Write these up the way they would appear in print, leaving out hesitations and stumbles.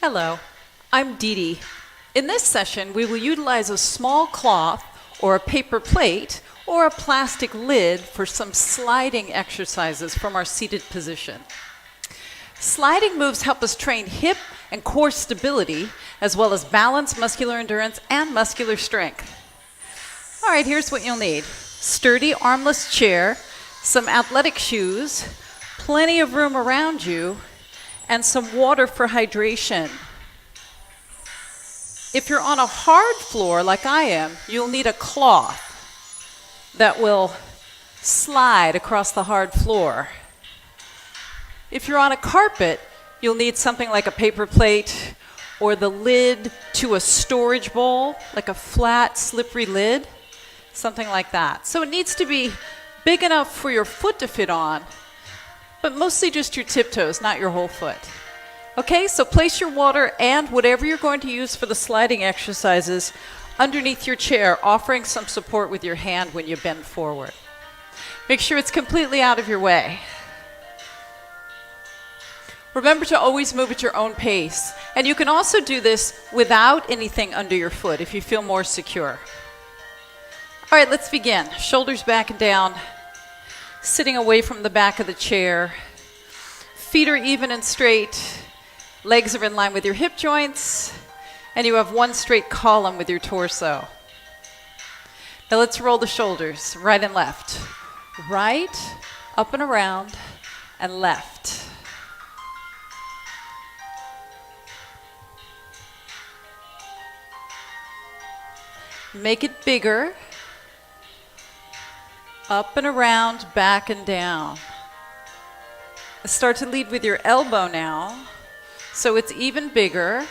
Hello, I'm DeDe. In this session, we will utilize a small cloth or a paper plate or a plastic lid for some sliding exercises from our seated position. Sliding moves help us train hip and core stability, as well as balance, muscular endurance, and muscular strength. All right, here's what you'll need. Sturdy armless chair, some athletic shoes, plenty of room around you, and some water for hydration. If you're on a hard floor like I am, you'll need a cloth that will slide across the hard floor. If you're on a carpet, you'll need something like a paper plate or the lid to a storage bowl, like a flat, slippery lid, something like that. So it needs to be big enough for your foot to fit on, but mostly just your tiptoes, not your whole foot. Okay, so place your water and whatever you're going to use for the sliding exercises underneath your chair, offering some support with your hand when you bend forward. Make sure it's completely out of your way. Remember to always move at your own pace. And you can also do this without anything under your foot if you feel more secure. All right, let's begin. Shoulders back and down, sitting away from the back of the chair. Feet are even and straight. Legs are in line with your hip joints. And you have one straight column with your torso. Now let's roll the shoulders, right and left. Right, up and around, and left. Make it bigger. Up and around, back and down. Start to lead with your elbow now, so it's even bigger.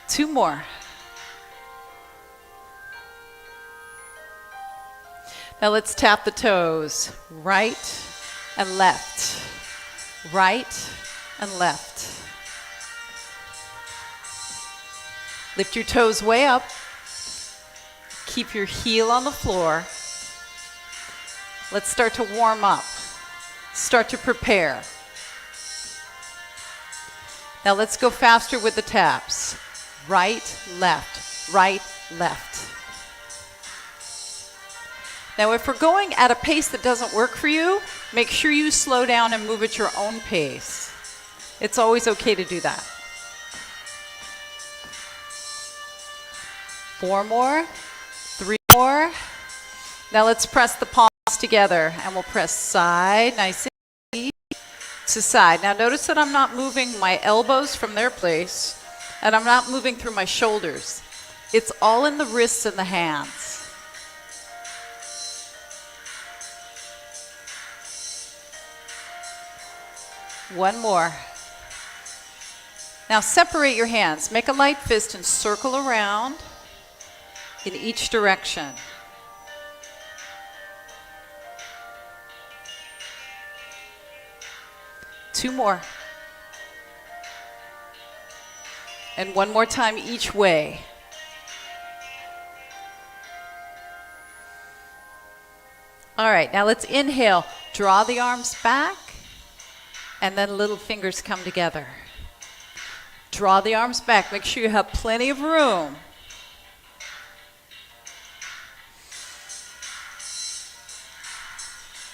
Two more. Now let's tap the toes, right and left, right and left. Lift your toes way up. Keep your heel on the floor. Let's start to warm up. Start to prepare. Now let's go faster with the taps. Right, left, right, left. Now if we're going at a pace that doesn't work for you, make sure you slow down and move at your own pace. It's always okay to do that. 4 more, 3 more. Now let's press the palms together and we'll press side, nice and easy, to side. Now notice that I'm not moving my elbows from their place and I'm not moving through my shoulders. It's all in the wrists and the hands. One more. Now separate your hands. Make a light fist and circle around in each direction. Two more. And one more time each way. All right, now let's inhale. Draw the arms back, and then little fingers come together. Draw the arms back. Make sure you have plenty of room.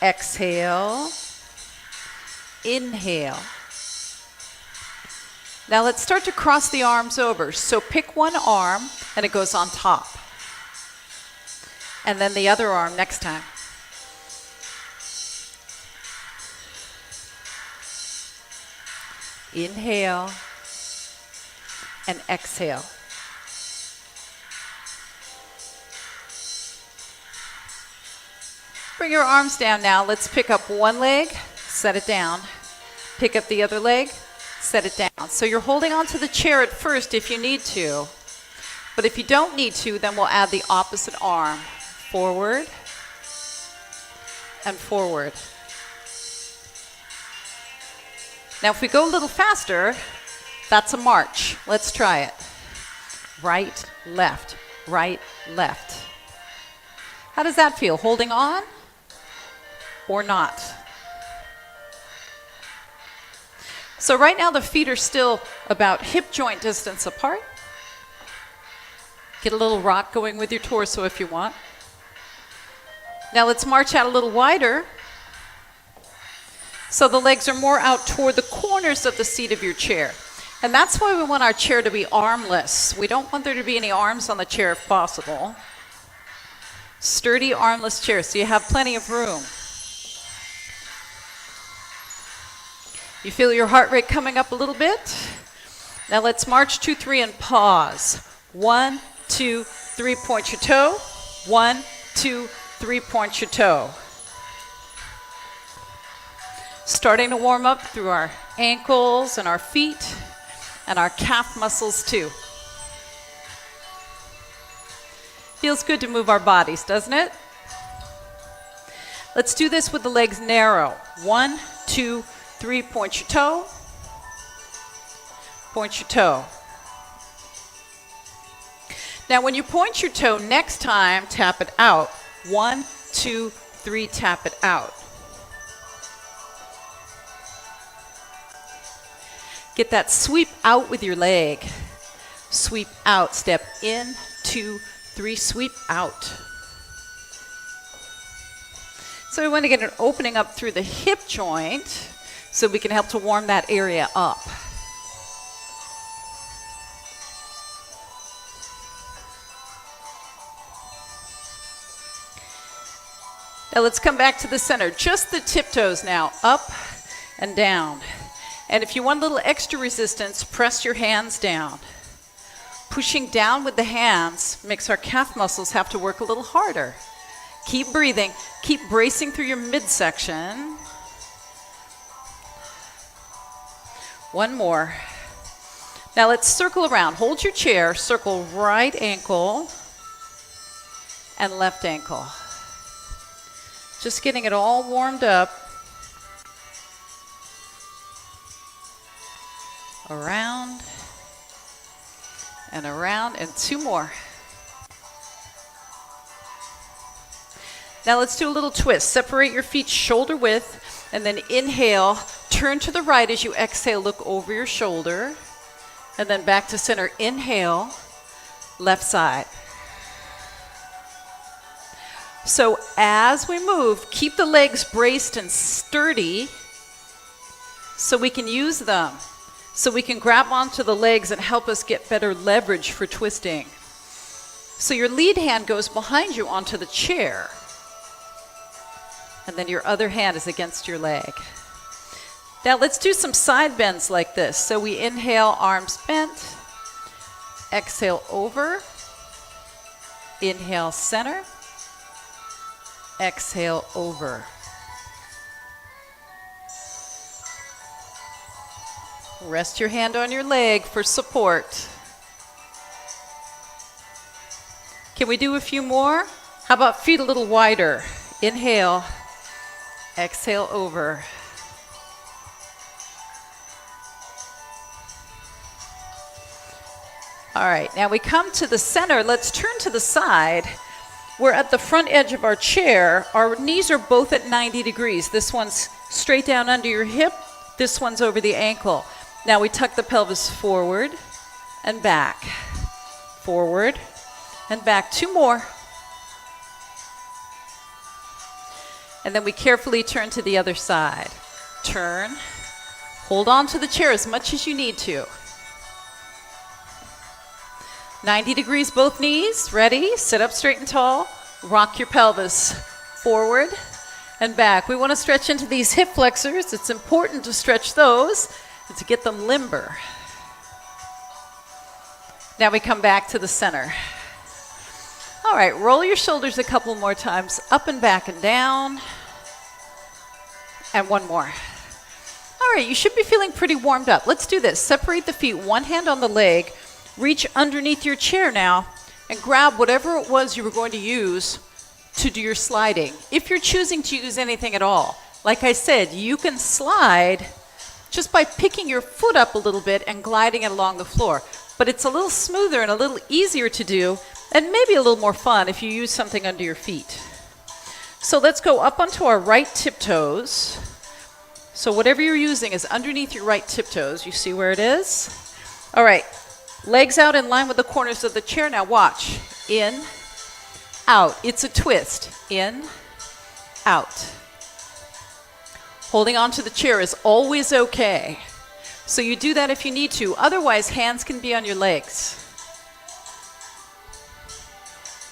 Exhale. Inhale. Now let's start to cross the arms over. So pick one arm and it goes on top. And then the other arm next time. Inhale and exhale. Bring your arms down now. Let's pick up one leg, set it down. Pick up the other leg, set it down. So you're holding onto the chair at first if you need to. But if you don't need to, then we'll add the opposite arm. Forward and forward. Now if we go a little faster, that's a march. Let's try it. Right, left, right, left. How does that feel? Holding on or not? So right now the feet are still about hip joint distance apart. Get a little rock going with your torso if you want. Now let's march out a little wider. So the legs are more out toward the corners of the seat of your chair. And that's why we want our chair to be armless. We don't want there to be any arms on the chair if possible. Sturdy armless chair, so you have plenty of room. You feel your heart rate coming up a little bit? Now let's march 2, 3 and pause. 1, 2, 3, point your toe. 1, 2, 3, point your toe. Starting to warm up through our ankles and our feet and our calf muscles too. Feels good to move our bodies, doesn't it? Let's do this with the legs narrow. 1, 2, 3, point your toe. Point your toe. Now when you point your toe, next time tap it out. 1, 2, 3, tap it out. Get that sweep out with your leg. Sweep out, step in, 2, 3, sweep out. So we want to get an opening up through the hip joint so we can help to warm that area up. Now let's come back to the center. Just the tiptoes now, up and down. And if you want a little extra resistance, press your hands down. Pushing down with the hands makes our calf muscles have to work a little harder. Keep breathing. Keep bracing through your midsection. One more. Now let's circle around. Hold your chair. Circle right ankle and left ankle. Just getting it all warmed up. Around and around, and 2 more. Now let's do a little twist. Separate your feet shoulder width, and then inhale, turn to the right as you exhale, look over your shoulder, and then back to center. Inhale, left side. So as we move, keep the legs braced and sturdy so we can use them. So we can grab onto the legs and help us get better leverage for twisting. So your lead hand goes behind you onto the chair. And then your other hand is against your leg. Now let's do some side bends like this. So we inhale, arms bent. Exhale over. Inhale, center. Exhale, over. Rest your hand on your leg for support. Can we do a few more? How about feet a little wider? Inhale, exhale over. All right, now we come to the center. Let's turn to the side. We're at the front edge of our chair. Our knees are both at 90 degrees. This one's straight down under your hip. This one's over the ankle. Now we tuck the pelvis forward and back. Forward and back. 2 more. And then we carefully turn to the other side. Turn. Hold on to the chair as much as you need to. 90 degrees both knees. Ready? Sit up straight and tall. Rock your pelvis forward and back. We want to stretch into these hip flexors. It's important to stretch those and to get them limber. Now we come back to the center. All right, roll your shoulders a couple more times, up and back and down. And 1 more. All right, you should be feeling pretty warmed up. Let's do this. Separate the feet, one hand on the leg. Reach underneath your chair now and grab whatever it was you were going to use to do your sliding. If you're choosing to use anything at all, like I said, you can slide just by picking your foot up a little bit and gliding it along the floor. But it's a little smoother and a little easier to do, and maybe a little more fun if you use something under your feet. So let's go up onto our right tiptoes. So whatever you're using is underneath your right tiptoes. You see where it is? All right, legs out in line with the corners of the chair. Now watch. In, out. It's a twist. In, out. Holding on to the chair is always okay. So you do that if you need to. Otherwise, hands can be on your legs.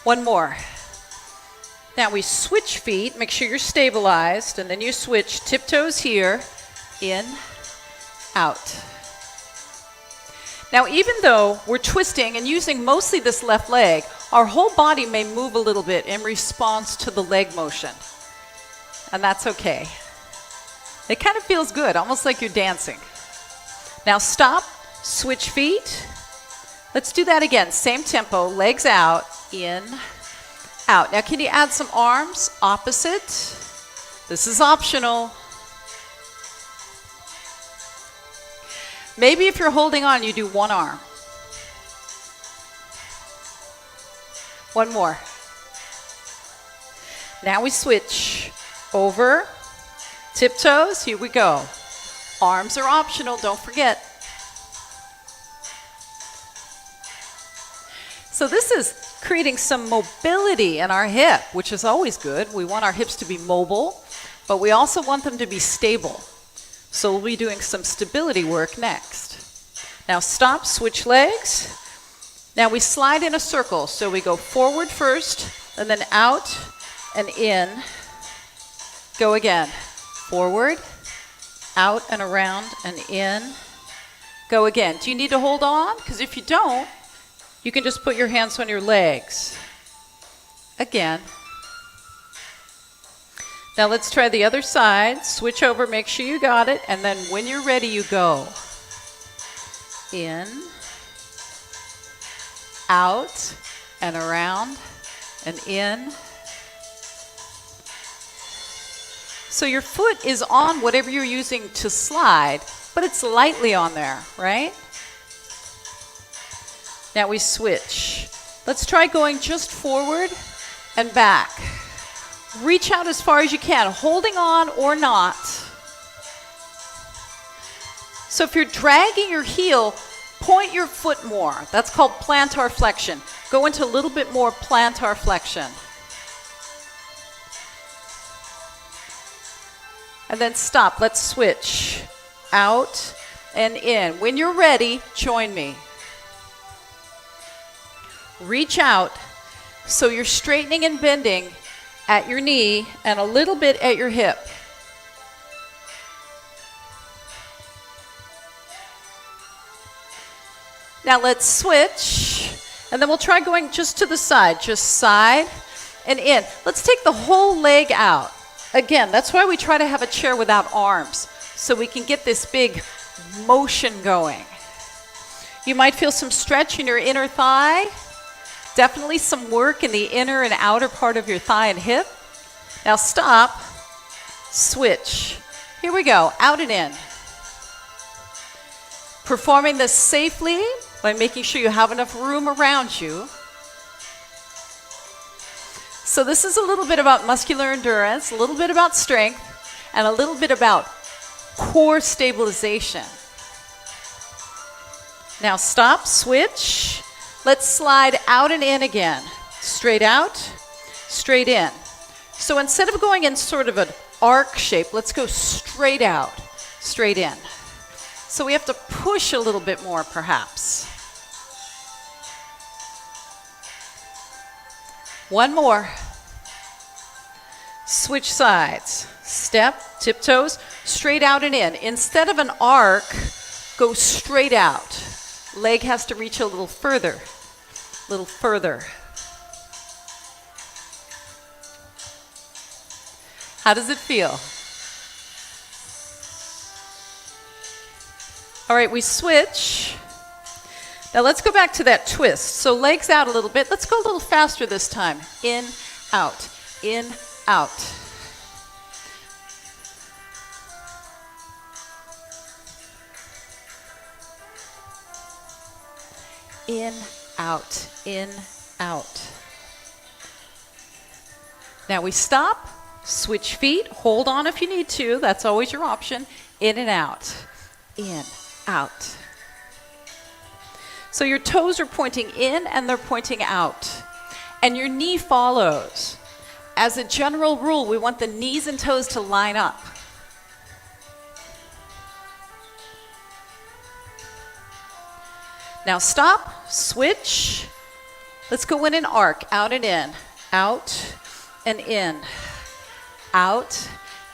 One more. Now we switch feet. Make sure you're stabilized. And then you switch tiptoes here. In, out. Now, even though we're twisting and using mostly this left leg, our whole body may move a little bit in response to the leg motion. And that's okay. It kind of feels good, almost like you're dancing. Now stop, switch feet. Let's do that again. Same tempo, legs out, in, out. Now can you add some arms? Opposite. This is optional. Maybe if you're holding on, you do one arm. One more. Now we switch over, tiptoes, here we go. Arms are optional, don't forget. So this is creating some mobility in our hip, which is always good. We want our hips to be mobile, but we also want them to be stable. So we'll be doing some stability work next. Now stop, switch legs. Now we slide in a circle. So we go forward first, and then out and in. Go again. Forward, out and around and in. Go again. Do you need to hold on? Because if you don't, you can just put your hands on your legs. Again. Now let's try the other side. Switch over, make sure you got it, and then when you're ready, you go. In, out, and around, and in. So your foot is on whatever you're using to slide, but it's lightly on there, right? Now we switch. Let's try going just forward and back. Reach out as far as you can, holding on or not. So if you're dragging your heel, point your foot more. That's called plantar flexion. Go into a little bit more plantar flexion. And then stop. Let's switch. Out and in. When you're ready, join me. Reach out so you're straightening and bending at your knee and a little bit at your hip. Now let's switch, and then we'll try going just to the side, just side and in. Let's take the whole leg out. Again, that's why we try to have a chair without arms, so we can get this big motion going. You might feel some stretch in your inner thigh. Definitely some work in the inner and outer part of your thigh and hip. Now stop, switch. Here we go, out and in. Performing this safely by making sure you have enough room around you. So this is a little bit about muscular endurance, a little bit about strength, and a little bit about core stabilization. Now stop, switch. Let's slide out and in again. Straight out, straight in. So instead of going in sort of an arc shape, let's go straight out, straight in. So we have to push a little bit more, perhaps. One more. Switch sides. Step, tiptoes, straight out and in. Instead of an arc, go straight out. Leg has to reach a little further. Little further. How does it feel? All right, we switch. Now let's go back to that twist. So legs out a little bit. Let's go a little faster this time. In, out, in, out. In, out, in, out. Now we stop, Switch feet. Hold on if you need to. That's always your option. In and out. In, out. So your toes are pointing in and they're pointing out. And your knee follows. As a general rule, we want the knees and toes to line up. Now stop, switch. Let's go in an arc, out and in, out and in, out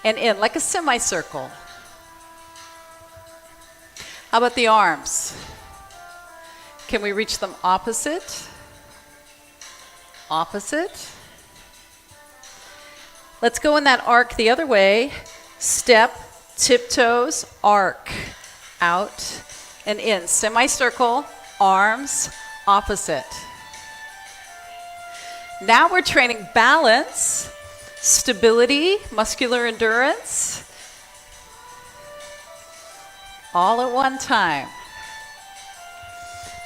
and in, like a semicircle. How about the arms? Can we reach them opposite? Opposite. Let's go in that arc the other way. Step, tiptoes, arc, out and in. Semicircle, arms, opposite. Now we're training balance, stability, muscular endurance, all at one time.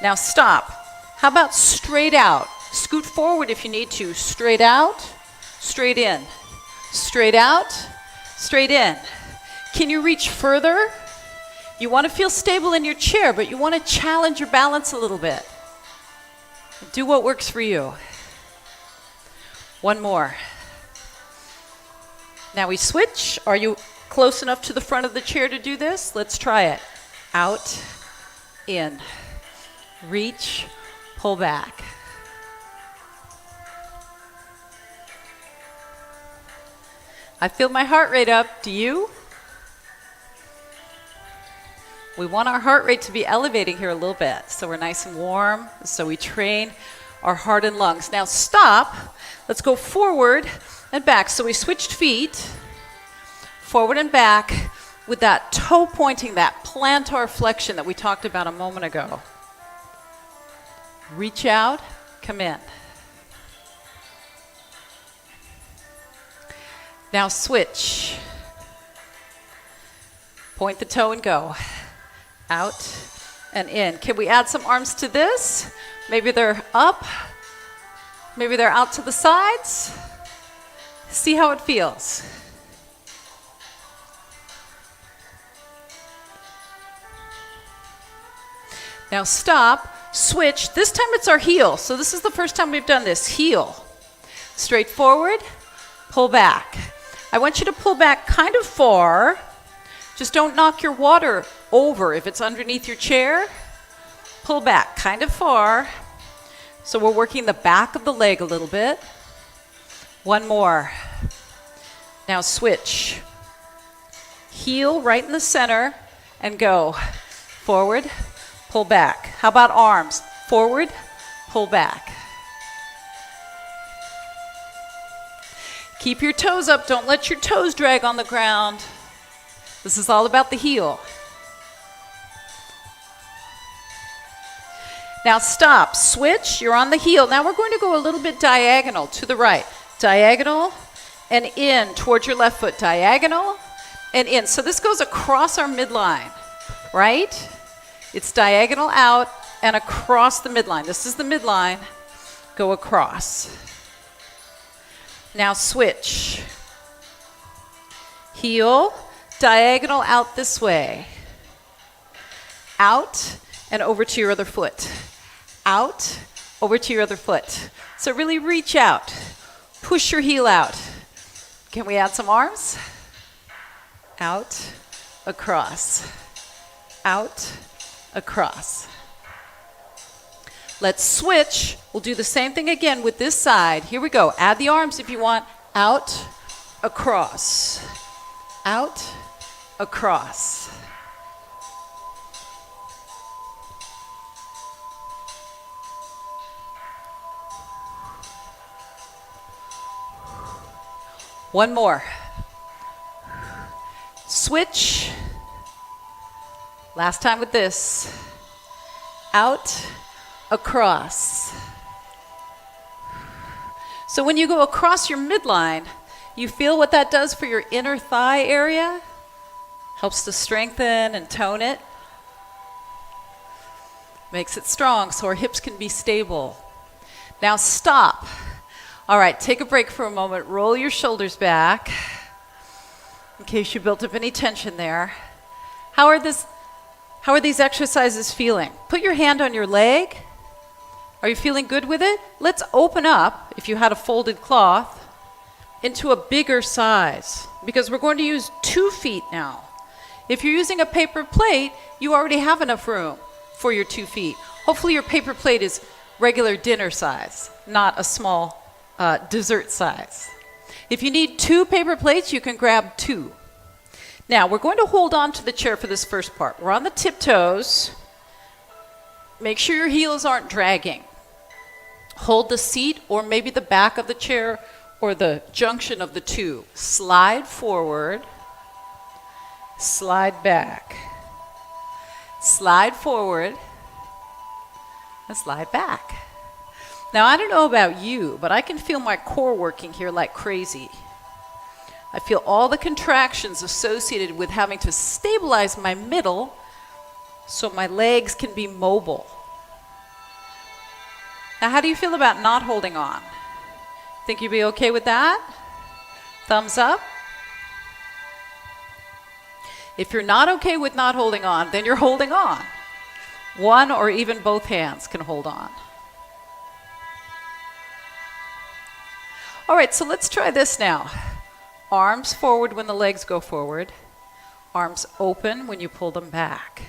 Now stop. How about straight out? Scoot forward if you need to. Straight out, straight in. Straight out, straight in. Can you reach further? You want to feel stable in your chair, but you want to challenge your balance a little bit. Do what works for you. One more. Now we switch. Are you close enough to the front of the chair to do this? Let's try it. Out, in, reach, pull back. I feel my heart rate up. Do you? We want our heart rate to be elevating here a little bit, so we're nice and warm, so we train our heart and lungs. Now stop. Let's go forward and back. So we switched feet, forward and back, with that toe pointing, that plantar flexion that we talked about a moment ago. Reach out, come in. Now switch. Point the toe and go. Out and in. Can we add some arms to this? Maybe they're up. Maybe they're out to the sides. See how it feels. Now stop, switch. This time it's our heel. So this is the first time we've done this. Heel. Straight forward, pull back. I want you to pull back kind of far. Just don't knock your water over. If it's underneath your chair, pull back kind of far. So we're working the back of the leg a little bit. One more. Now switch. Heel right in the center and go. Forward, pull back. How about arms? Forward, pull back. Keep your toes up. Don't let your toes drag on the ground. This is all about the heel. Now stop, switch, you're on the heel. Now we're going to go a little bit diagonal to the right. Diagonal and in towards your left foot. Diagonal and in. So this goes across our midline, right? It's diagonal out and across the midline. This is the midline. Go across. Now switch. Heel, diagonal out this way. Out and over to your other foot. Out, over to your other foot. So really reach out. Push your heel out. Can we add some arms? Out, across. Out, across. Let's switch. We'll do the same thing again with this side. Here we go. Add the arms if you want. Out, across. Out, across. One more. Switch. Last time with this. Out, across. So when you go across your midline, you feel what that does for your inner thigh area? Helps to strengthen and tone it. Makes it strong so our hips can be stable. Now stop. All right, take a break for a moment. Roll your shoulders back in case you built up any tension there. How are these exercises feeling? Put your hand on your leg. Are you feeling good with it? Let's open up, if you had a folded cloth, into a bigger size because we're going to use 2 feet now. If you're using a paper plate, you already have enough room for your 2 feet. Hopefully your paper plate is regular dinner size, not a small dessert size. If you need 2 paper plates, you can grab 2. Now, we're going to hold on to the chair for this first part. We're on the tiptoes. Make sure your heels aren't dragging. Hold the seat or maybe the back of the chair or the junction of the 2. Slide forward. Slide back. Slide forward. And slide back. Now, I don't know about you, but I can feel my core working here like crazy. I feel all the contractions associated with having to stabilize my middle so my legs can be mobile. Now, how do you feel about not holding on? Think you'd be okay with that? Thumbs up. If you're not okay with not holding on, then you're holding on. One or even both hands can hold on. All right, so let's try this now. Arms forward when the legs go forward. Arms open when you pull them back.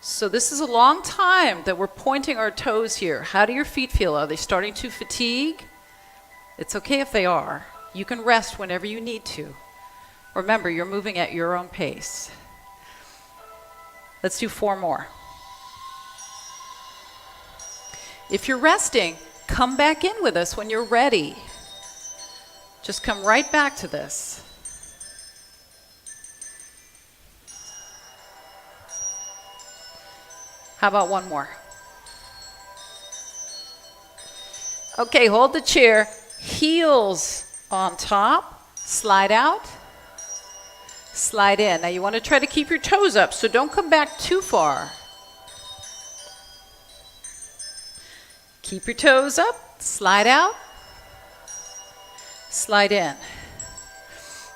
So this is a long time that we're pointing our toes here. How do your feet feel? Are they starting to fatigue? It's okay if they are. You can rest whenever you need to. Remember, you're moving at your own pace. Let's do 4 more. If you're resting, come back in with us when you're ready. Just come right back to this. How about 1 more? Okay, hold the chair. Heels on top. Slide out. Slide in. Now you want to try to keep your toes up, so don't come back too far. Keep your toes up. Slide out. Slide in.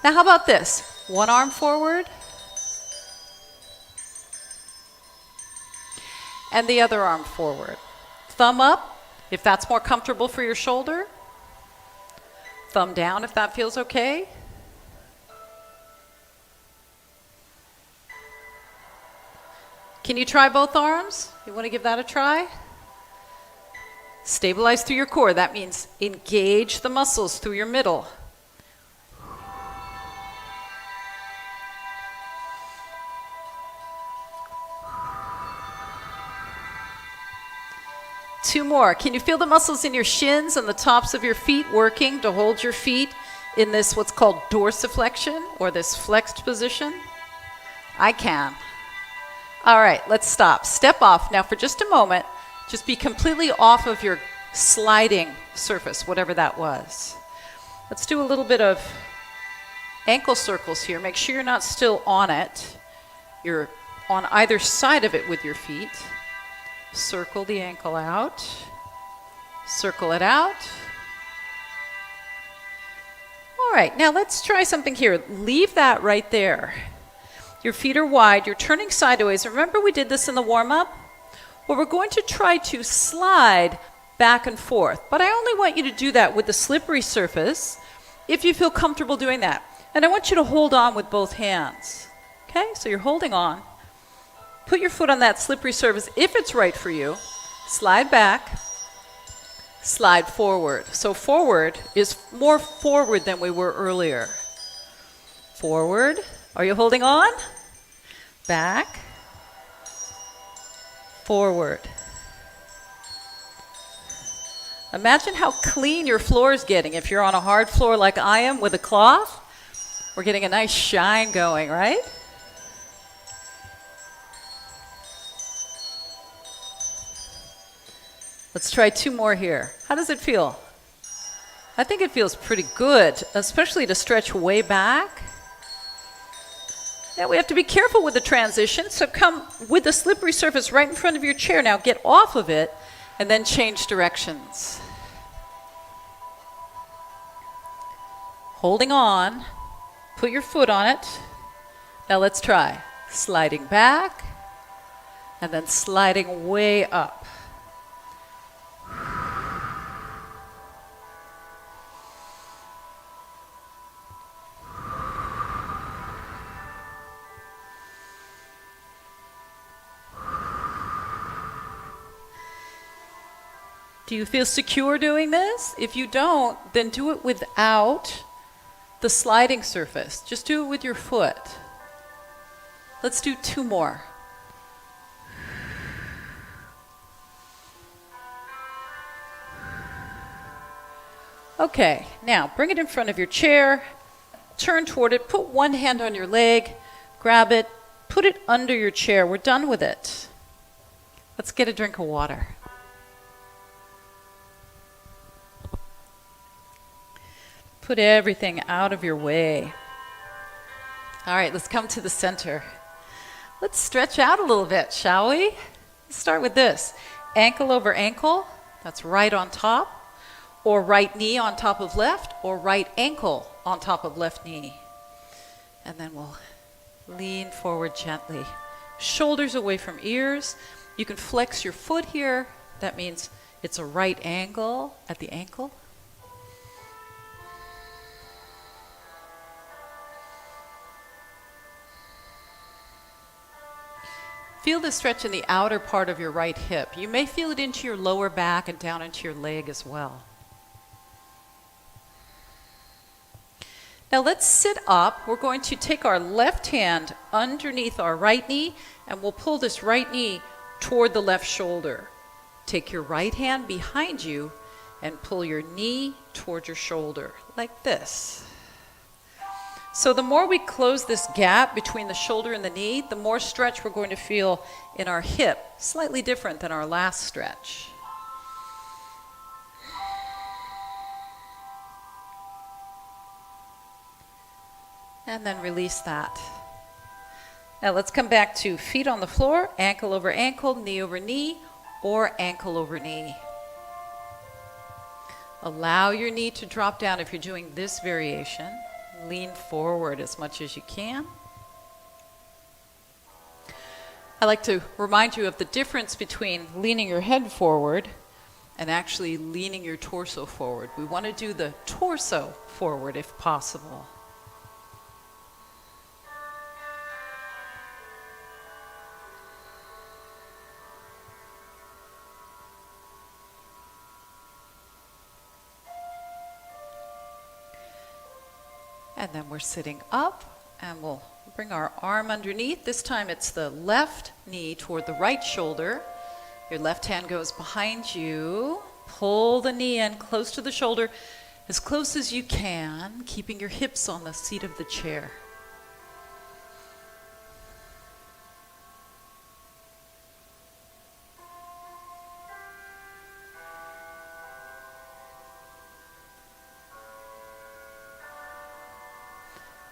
Now how about this? 1 arm forward. And the other arm forward. Thumb up if that's more comfortable for your shoulder. Thumb down if that feels okay. Can you try both arms? You want to give that a try? Stabilize through your core. That means engage the muscles through your middle. Two more. Can you feel the muscles in your shins and the tops of your feet working to hold your feet in this what's called dorsiflexion or this flexed position? I can. All right, let's stop. Step off. Now for just a moment, just be completely off of your sliding surface, whatever that was. Let's do a little bit of ankle circles here. Make sure you're not still on it. You're on either side of it with your feet. Circle the ankle out. Circle it out. All right, now let's try something here. Leave that right there. Your feet are wide. You're turning sideways. Remember we did this in the warm-up? Well, we're going to try to slide back and forth, but I only want you to do that with the slippery surface if you feel comfortable doing that. And I want you to hold on with both hands. Okay, so you're holding on. Put your foot on that slippery surface if it's right for you. Slide back. Slide forward. So forward is more forward than we were earlier. Forward. Are you holding on? Back. Forward. Imagine how clean your floor is getting. If you're on a hard floor like I am with a cloth, we're getting a nice shine going, right? Let's try 2 more here. How does it feel? I think it feels pretty good, especially to stretch way back. Now we have to be careful with the transition, so come with the slippery surface right in front of your chair. Now get off of it and then change directions. holding on. Put your foot on it. Now let's try sliding back and then sliding way up. Do you feel secure doing this? If you don't, then do it without the sliding surface. Just do it with your foot. Let's do 2 more. Okay, now bring it in front of your chair, turn toward it, put one hand on your leg, grab it, put it under your chair. We're done with it. Let's get a drink of water. Put everything out of your way. All right, let's come to the center. Let's stretch out a little bit, shall we? Let's start with this. Ankle over ankle, that's right on top, or right knee on top of left, or right ankle on top of left knee. And then we'll lean forward gently. Shoulders away from ears. You can flex your foot here. That means it's a right angle at the ankle. Feel the stretch in the outer part of your right hip. You may feel it into your lower back and down into your leg as well. Now let's sit up. We're going to take our left hand underneath our right knee and we'll pull this right knee toward the left shoulder. Take your right hand behind you and pull your knee toward your shoulder like this. So the more we close this gap between the shoulder and the knee, the more stretch we're going to feel in our hip, slightly different than our last stretch. And then release that. Now let's come back to feet on the floor, ankle over ankle, knee over knee, or ankle over knee. Allow your knee to drop down if you're doing this variation. Lean forward as much as you can. I like to remind you of the difference between leaning your head forward and actually leaning your torso forward. We want to do the torso forward if possible. And then we're sitting up and we'll bring our arm underneath. This time it's the left knee toward the right shoulder. Your left hand goes behind you. Pull the knee in close to the shoulder, as close as you can, keeping your hips on the seat of the chair.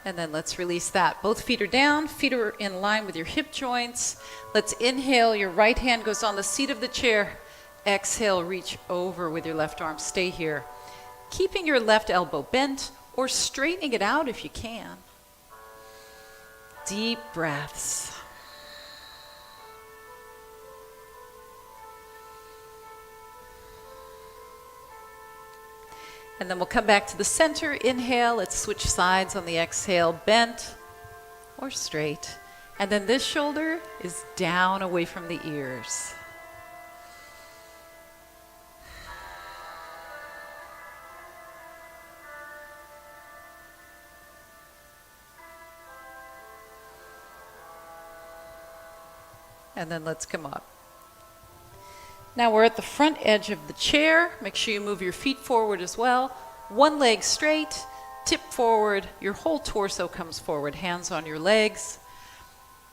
And then let's release that. Both feet are down, feet are in line with your hip joints. Let's inhale, your right hand goes on the seat of the chair. Exhale, reach over with your left arm, stay here. Keeping your left elbow bent or straightening it out if you can. Deep breaths. And then we'll come back to the center. Inhale, let's switch sides on the exhale, bent or straight. And then this shoulder is down away from the ears. And then let's come up. Now we're at the front edge of the chair. Make sure you move your feet forward as well. One leg straight, tip forward. Your whole torso comes forward, hands on your legs.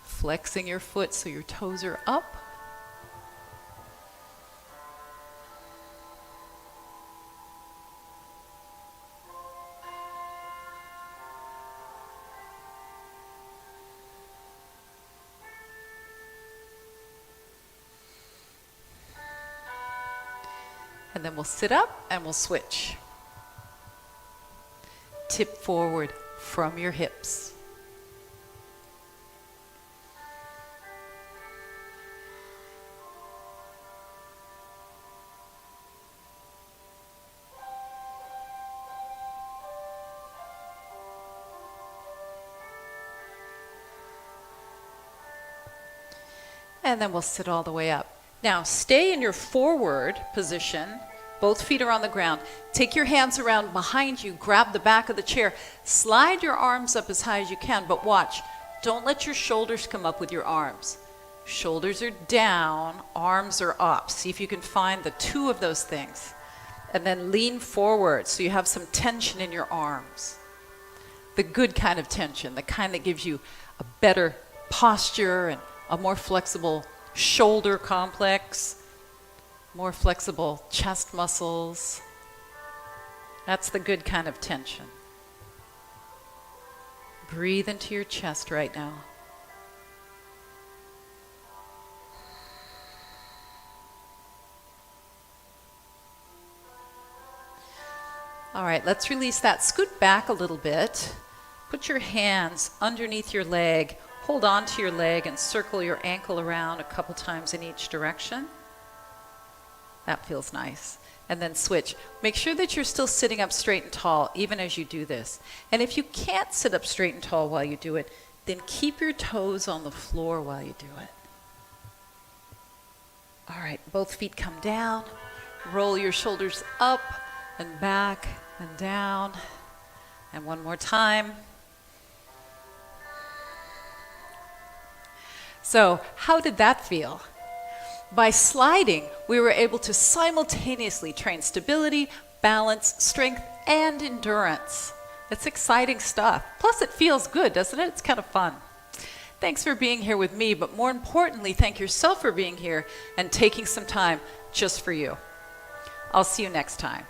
Flexing your foot so your toes are up. And then we'll sit up and we'll switch. tip forward from your hips. And then we'll sit all the way up. Now, stay in your forward position. Both feet are on the ground. Take your hands around behind you. Grab the back of the chair. Slide your arms up as high as you can, but watch. Don't let your shoulders come up with your arms. Shoulders are down, arms are up. See if you can find the two of those things. And then lean forward so you have some tension in your arms. The good kind of tension, the kind that gives you a better posture and a more flexible shoulder complex, more flexible chest muscles. That's the good kind of tension. Breathe into your chest right now. All right, let's release that. Scoot back a little bit. Put your hands underneath your leg. Hold on to your leg and circle your ankle around a couple times in each direction. That feels nice. And then switch. Make sure that you're still sitting up straight and tall even as you do this. And if you can't sit up straight and tall while you do it, then keep your toes on the floor while you do it. All right, both feet come down. Roll your shoulders up and back and down. And one more time. So, how did that feel? By sliding, we were able to simultaneously train stability, balance, strength, and endurance. It's exciting stuff. Plus, it feels good, doesn't it? It's kind of fun. Thanks for being here with me, but more importantly, thank yourself for being here and taking some time just for you. I'll see you next time.